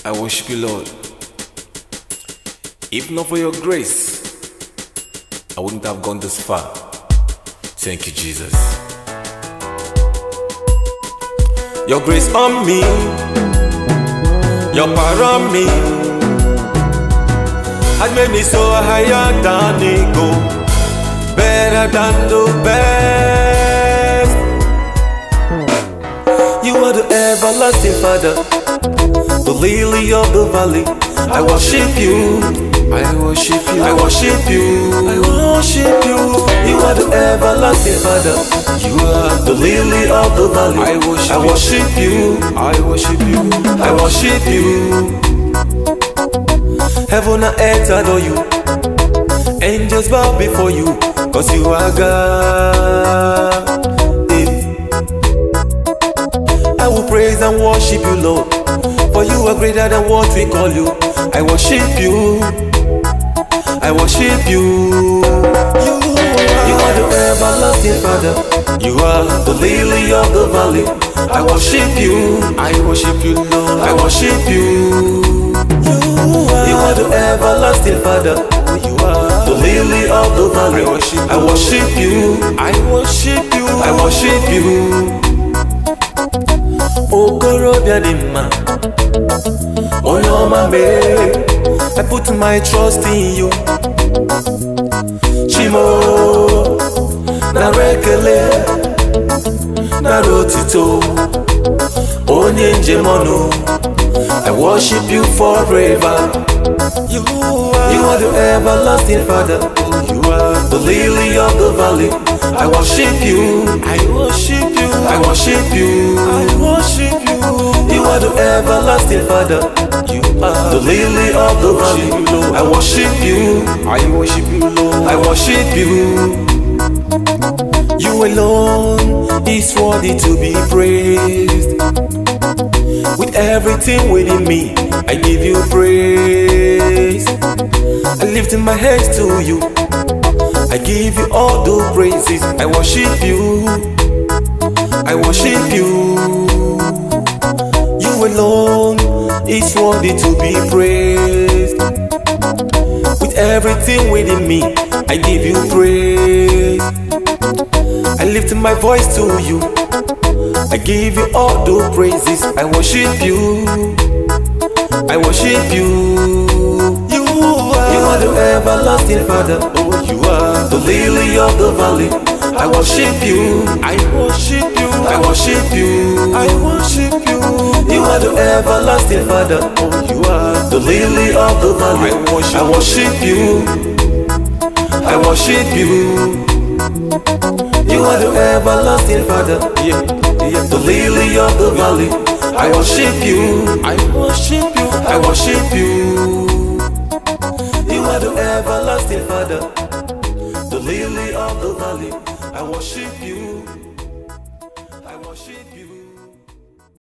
I worship you, Lord. If not for your grace, I wouldn't have gone this far. Thank you, Jesus. Your grace on me, your power on me, has made me so higher than eagle, better than the best. You are the everlasting Father, the lily of the valley. I worship you, I worship you, I worship you, I worship you. You are the everlasting Father, you are the lily of the valley. I worship you, I worship you, I worship you. Heaven and earth adore you, angels bow before you, cause you are God. I will praise and worship you, Lord, for you are greater than what we call you. I worship you, I worship you. You are the everlasting Father, you are the lily of the valley. I worship you, I worship you, Lord, I worship you. You are the everlasting Father, you are the lily of the valley. I worship you, I worship you, I worship you. Okorobia dimma, Onyoma me, I put my trust in you. Chimo, na rekele, na rotito, onye njemono, I worship you forever. You are the everlasting Father, you are the lily of the valley. I worship you, I worship you, I worship you, I worship you. You are the everlasting Father, you are the lily of the valley. I worship you, I worship you, Lord, I worship you. You alone is worthy to be praised. With everything within me, I give you praise. I lift my hands to you, I give you all the praises. I worship you, I worship you. You alone is worthy to be praised. With everything within me, I give you praise. I lift my voice to you, I give you all the praises. I worship you, I worship you. You are the everlasting Father, oh, you are the lily of the valley. I worship you, I worship you, I worship you, I worship you. You are the everlasting Father, oh, you are the lily of the valley. I worship you, I worship you. You are the everlasting Father, yeah, the lily of the valley. I worship you, I worship you, I worship you. You are the everlasting Father, the lily of the valley. I worship you.